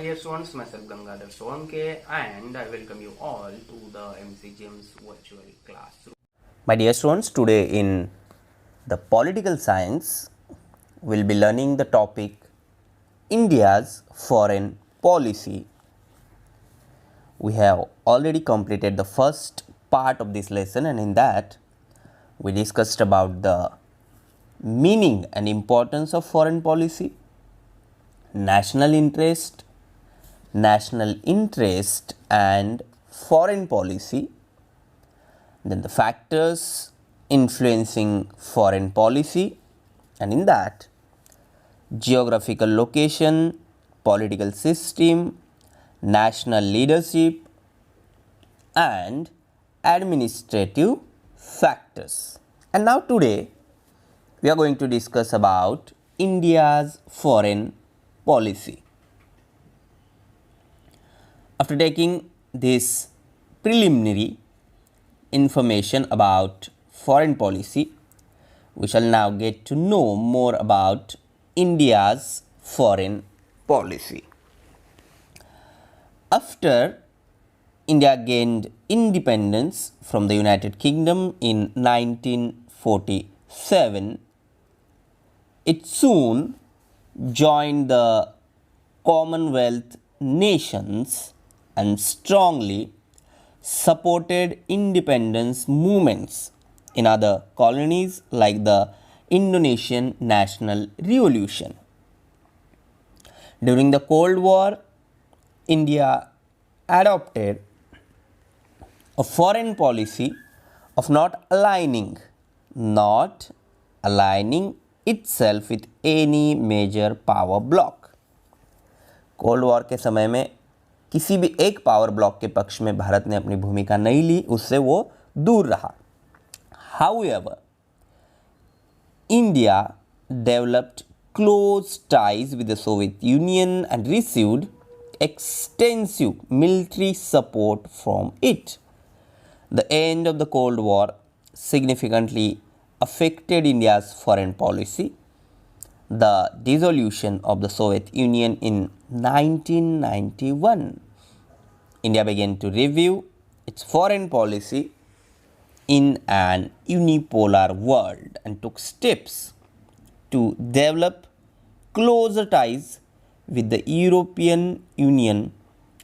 dear students, myself Gangadhar Solanke, and I welcome you all to the MCGM's virtual classroom. My dear students, today in the political science, we'll be learning the topic India's foreign policy. We have already completed the first part of this lesson, and in that we discussed about the meaning and importance of foreign policy, national interest and foreign policy, then the factors influencing foreign policy, and in that geographical location, political system, national leadership and administrative factors. And now today we are going to discuss about India's foreign policy. After taking this preliminary information about foreign policy, we shall now get to know more about India's foreign policy. After India gained independence from the United Kingdom in 1947, it soon joined the Commonwealth nations and strongly supported independence movements in other colonies like the Indonesian National Revolution. During the Cold War, India adopted a foreign policy of not aligning itself with any major power bloc. Cold war के समय में किसी भी एक power block के पक्ष में भारत ने अपनी भूमिका नहीं ली, उससे वो दूर रहा. However, India developed close ties with the Soviet Union and received extensive military support from it. The end of the Cold War significantly affected India's foreign policy. The dissolution of the Soviet Union in 1991, India began to review its foreign policy in an unipolar world and took steps to develop closer ties with the European Union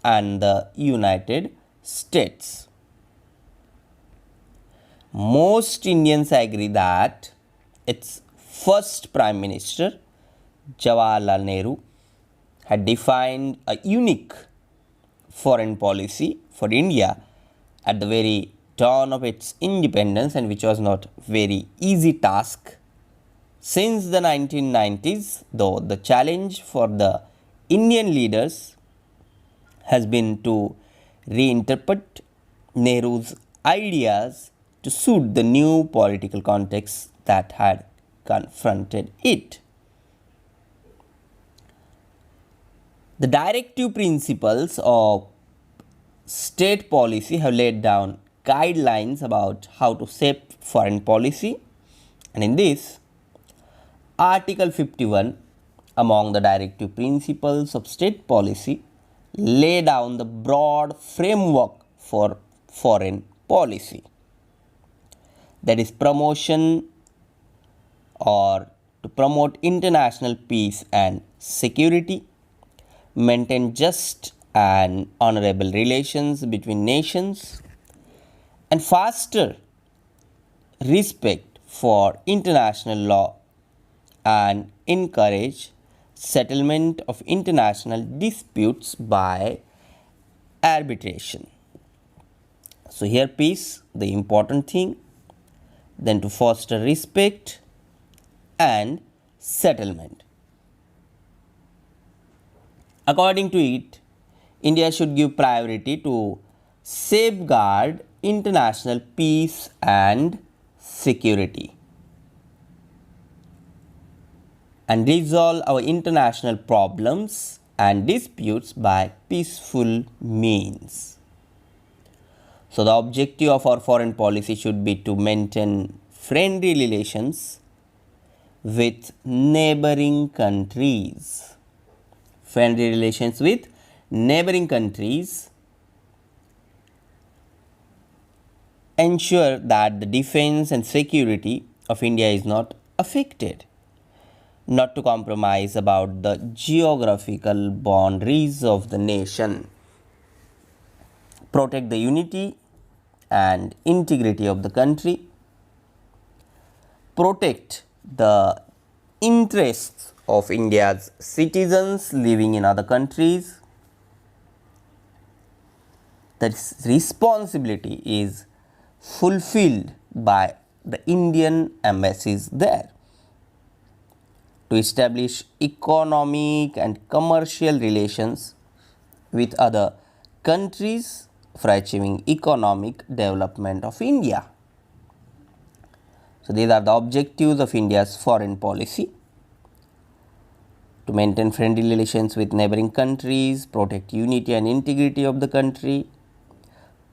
and the United States. Most Indians agree that its first Prime Minister, Jawaharlal Nehru, had defined a unique foreign policy for India at the very dawn of its independence, and which was not very easy task. Since the 1990s, though, the challenge for the Indian leaders has been to reinterpret Nehru's ideas to suit the new political context that had confronted it. The directive principles of state policy have laid down guidelines about how to shape foreign policy, and in this, Article 51 among the directive principles of state policy lay down the broad framework for foreign policy, that is promotion or to promote international peace and security, maintain just and honorable relations between nations, and foster respect for international law and encourage settlement of international disputes by arbitration. So here peace, the important thing, then to foster respect and settlement. According to it, India should give priority to safeguard international peace and security and resolve our international problems and disputes by peaceful means. So, the objective of our foreign policy should be to maintain friendly relations with neighboring countries. Friendly relations with neighboring countries ensure that the defense and security of India is not affected, not to compromise about the geographical boundaries of the nation, protect the unity and integrity of the country, protect the interests of India's citizens living in other countries. That responsibility is fulfilled by the Indian embassies there to establish economic and commercial relations with other countries for achieving economic development of India. So, these are the objectives of India's foreign policy: to maintain friendly relations with neighboring countries, protect unity and integrity of the country,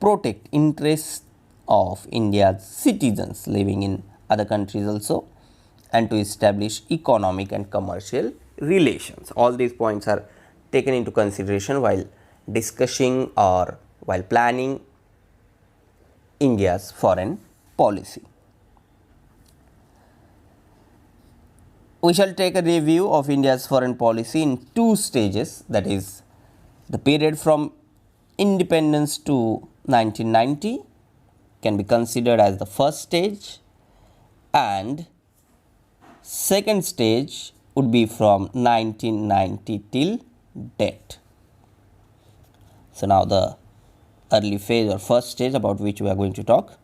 protect interests of India's citizens living in other countries also, and to establish economic and commercial relations. All these points are taken into consideration while discussing or while planning India's foreign policy. We shall take a review of India's foreign policy in two stages, that is, the period from independence to 1990 can be considered as the first stage, and second stage would be from 1990 till date. So, now the early phase or first stage about which we are going to talk.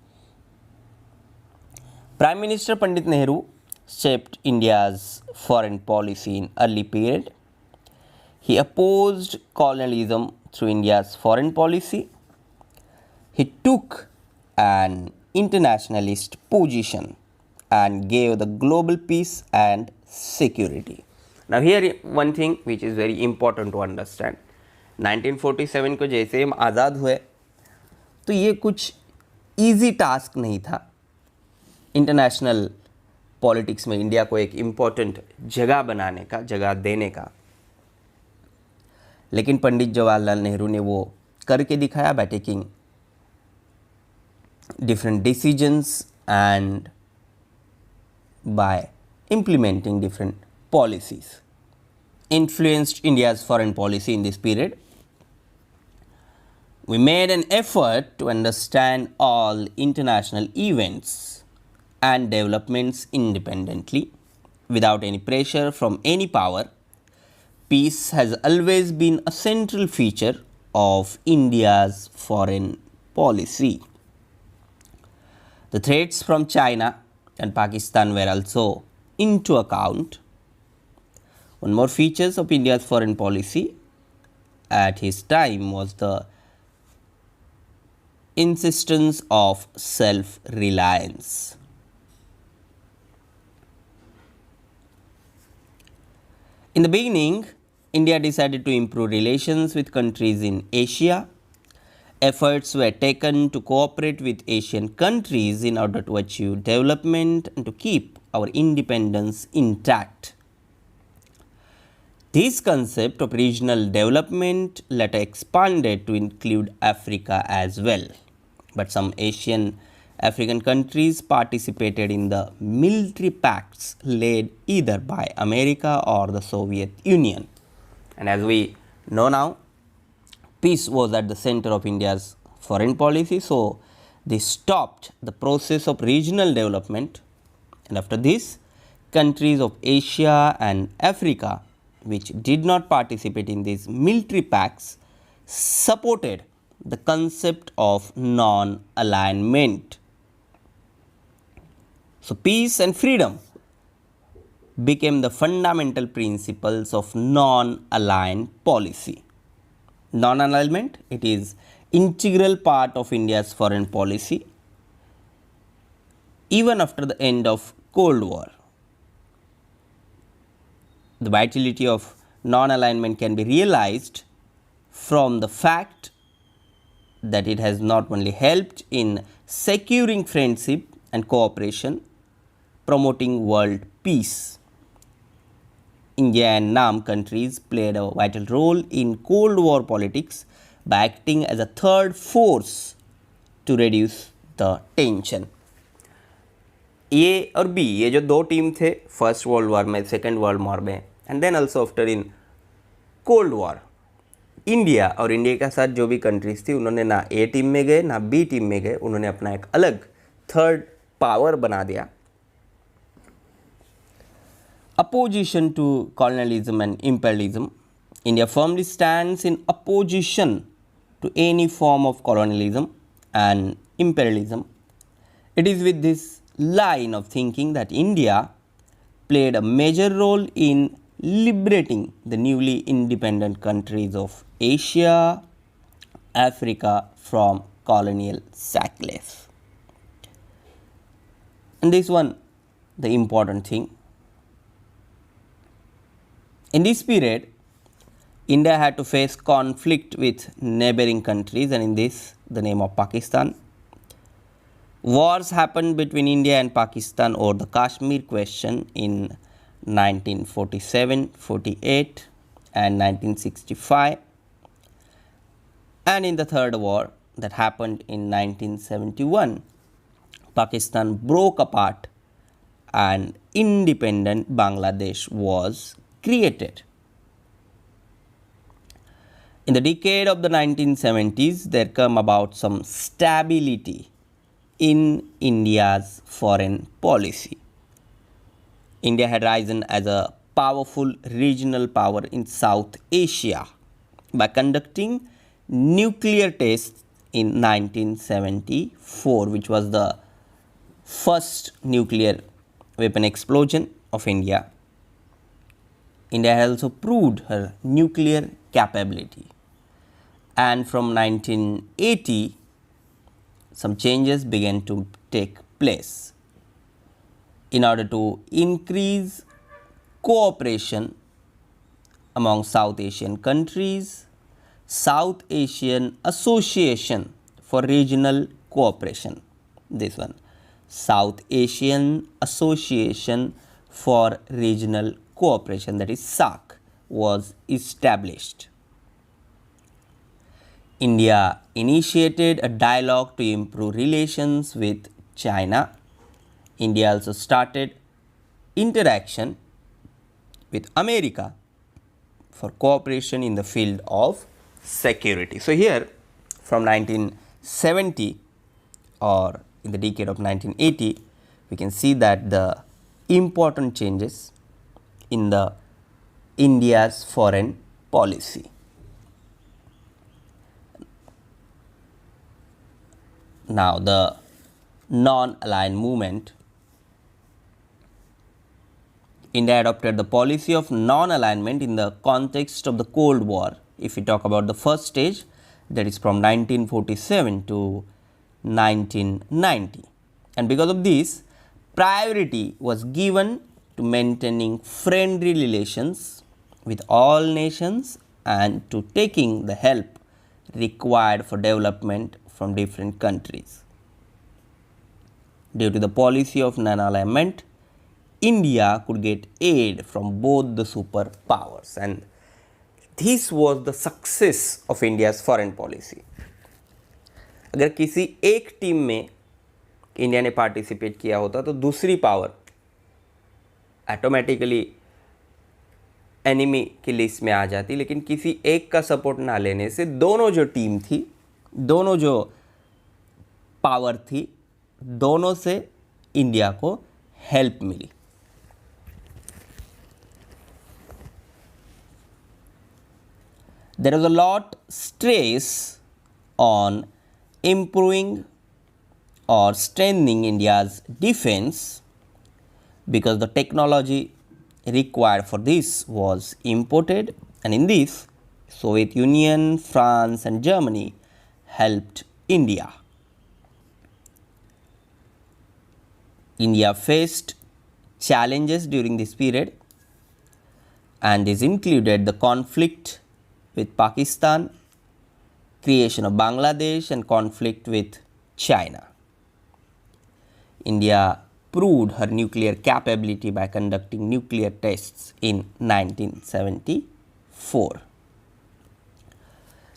Prime Minister Pandit Nehru shaped India's foreign policy in early period. He opposed colonialism through India's foreign policy. He took an internationalist position and gave the global peace and security. Now, here one thing which is very important to understand, 1947 को जैसे हम आज़ाद हुए तो ये कुछ easy task नहीं था international politics में इंडिया को एक इम्पोर्टेंट जगह बनाने का, जगह देने का, लेकिन पंडित जवाहरलाल नेहरू ने वो करके दिखाया by taking different decisions and by implementing different policies, influenced India's foreign policy in this period. We made an effort to understand all international events and developments independently without any pressure from any power. Peace has always been a central feature of India's foreign policy. The threats from China and Pakistan were also into account. One more feature of India's foreign policy at his time was the insistence of self-reliance. In the beginning, India decided to improve relations with countries in Asia. Efforts were taken to cooperate with Asian countries in order to achieve development and to keep our independence intact. This concept of regional development later expanded to include Africa as well. But some Asian African countries participated in the military pacts led either by America or the Soviet Union. And as we know now, peace was at the center of India's foreign policy, so they stopped the process of regional development, and after this, countries of Asia and Africa which did not participate in these military pacts supported the concept of non-alignment. So, peace and freedom became the fundamental principles of non-aligned policy. Non-alignment, it is integral part of India's foreign policy even after the end of Cold War. The vitality of non-alignment can be realized from the fact that it has not only helped in securing friendship and cooperation, promoting world peace, India and NAM countries played a vital role in Cold War politics by acting as a third force to reduce the tension. A और B, ये जो दो team थे first world war में, second world war में, and then also after in cold war, India और India के साथ जो भी कंट्रीज थी उन्होंने ना ए टीम में गए ना बी टीम में गए, उन्होंने अपना एक अलग थर्ड पावर बना दिया. Opposition to colonialism and imperialism. India firmly stands in opposition to any form of colonialism and imperialism. It is with this line of thinking that India played a major role in liberating the newly independent countries of Asia, Africa from colonial sackless. And this one, the important thing. In this period, India had to face conflict with neighboring countries, and in this, the name of Pakistan. Wars happened between India and Pakistan over the Kashmir question in 1947, 48 and 1965. And in the third war that happened in 1971, Pakistan broke apart and independent Bangladesh was created. In the decade of the 1970s, there came about some stability in India's foreign policy. India had risen as a powerful regional power in South Asia by conducting nuclear tests in 1974, which was the first nuclear weapon explosion of India. India has also proved her nuclear capability, and from 1980 some changes began to take place. In order to increase cooperation among South Asian countries, South Asian Association for Regional Cooperation, this one, South Asian Association for Regional Cooperation, that is SAARC, was established. India initiated a dialogue to improve relations with China. India also started interaction with America for cooperation in the field of security. So here from 1970 or in the decade of 1980, we can see that the important changes in the India's foreign policy. Now the non-aligned movement. India adopted the policy of non-alignment in the context of the Cold War. If we talk about the first stage, that is from 1947 to 1990, and because of this, priority was given to maintaining friendly relations with all nations and to taking the help required for development from different countries. Due to the policy of non-alignment, India could get aid from both the superpowers, and this was the success of India's foreign policy. अगर किसी एक team में India ने participate किया होता तो दूसरी power automatically enemy की लिस्ट में आ जाती, लेकिन किसी एक का सपोर्ट ना लेने से दोनों जो टीम थी, दोनों जो पावर थी, दोनों से इंडिया को हेल्प मिली. There is a lot stress on improving or strengthening India's defense because the technology required for this was imported, and in this Soviet Union, France and Germany helped India. India faced challenges during this period, and this included the conflict with Pakistan, creation of Bangladesh and conflict with China. India proved her nuclear capability by conducting nuclear tests in 1974.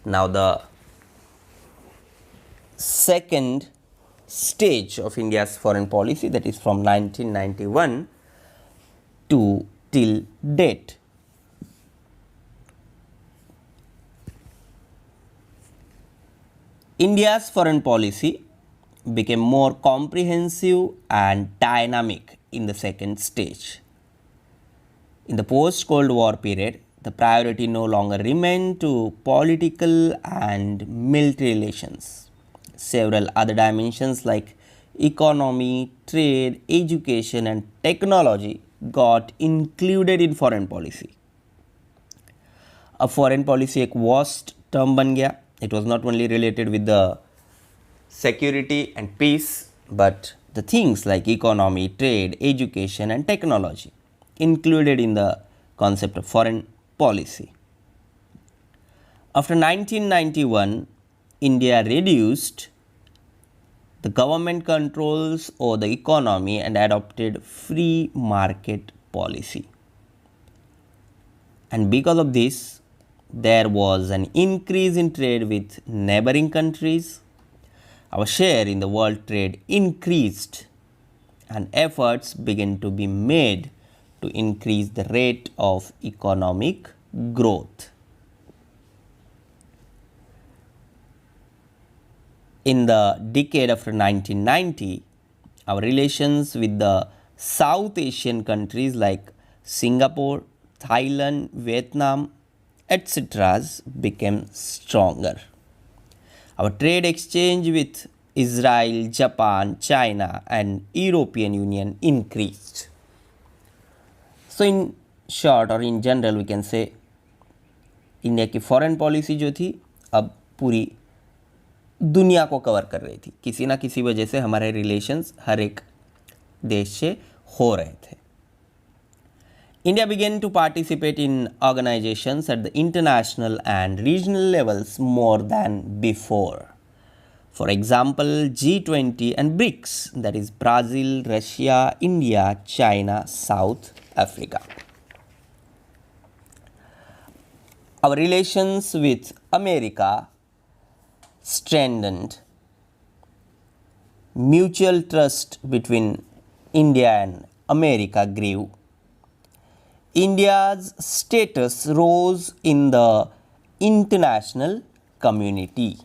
Now, the second stage of India's foreign policy, that is from 1991 to till date. India's foreign policy became more comprehensive and dynamic in the second stage. In the post-Cold War period, the priority no longer remained to political and military relations. Several other dimensions like economy, trade, education and technology got included in foreign policy. अब foreign policy एक vast term बन गया. It was not only related with the security and peace, but the things like economy, trade, education and technology included in the concept of foreign policy. After 1991, India reduced the government controls over the economy and adopted free market policy. And because of this, there was an increase in trade with neighboring countries. Our share in the world trade increased and efforts began to be made to increase the rate of economic growth. In the decade after 1990, our relations with the South Asian countries like Singapore, Thailand, Vietnam, etc. became stronger. Our trade exchange with Israel, Japan, China and European Union increased. So in short or in general we can say India की foreign policy जो थी अब पूरी दुनिया को cover कर रही थी. किसी ना किसी वजह से हमारे रिलेशंस हर एक देश से हो रहे थे. India began to participate in organizations at the international and regional levels more than before. For example, G20 and BRICS, that is Brazil, Russia, India, China, South Africa. Our relations with America strengthened. Mutual trust between India and America grew. India's status rose in the international community.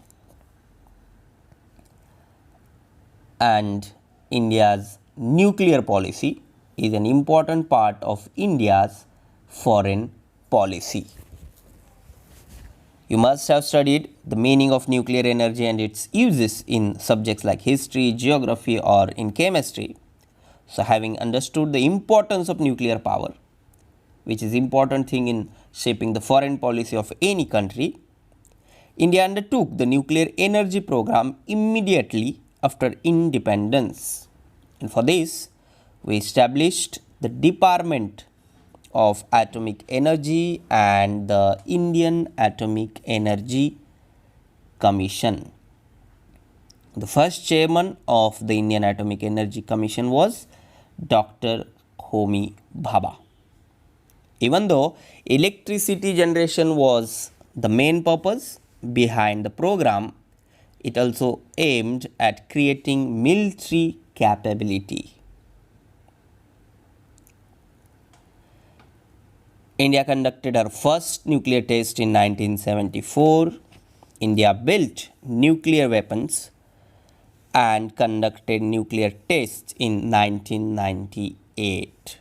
And India's nuclear policy is an important part of India's foreign policy. You must have studied the meaning of nuclear energy and its uses in subjects like history, geography or in chemistry. So having understood the importance of nuclear power, which is important thing in shaping the foreign policy of any country, India undertook the nuclear energy program immediately after independence. And for this, we established the Department of Atomic Energy and the Indian Atomic Energy Commission. The first chairman of the Indian Atomic Energy Commission was Dr. Homi Bhabha. Even though electricity generation was the main purpose behind the program, it also aimed at creating military capability. India conducted her first nuclear test in 1974. India built nuclear weapons and conducted nuclear tests in 1998.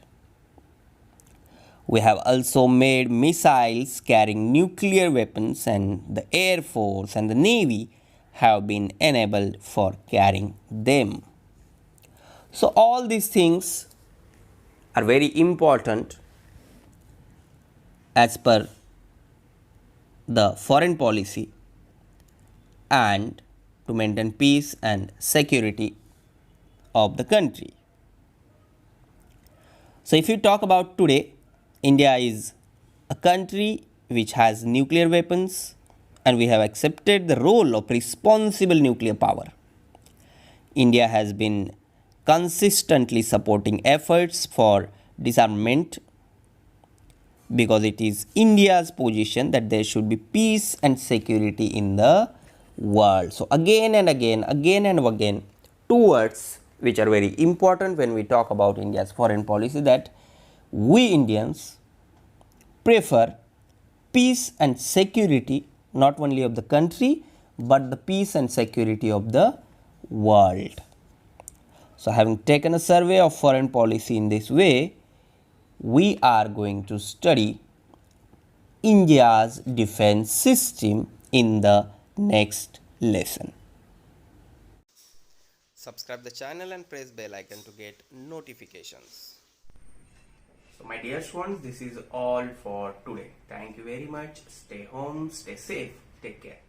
We have also made missiles carrying nuclear weapons, and the Air Force and the Navy have been enabled for carrying them. So all these things are very important as per the foreign policy and to maintain peace and security of the country. So if you talk about today, India is a country which has nuclear weapons and we have accepted the role of responsible nuclear power. India has been consistently supporting efforts for disarmament, because it is India's position that there should be peace and security in the world. So again and again, two words which are very important when we talk about India's foreign policy, that we Indians prefer peace and security not only of the country but the peace and security of the world. So having taken a survey of foreign policy in this way, we are going to study India's defense system in the next lesson. Subscribe the channel and press bell icon to get notifications. So my dear ones, this is all for today. Thank you very much. Stay home, stay safe, take care.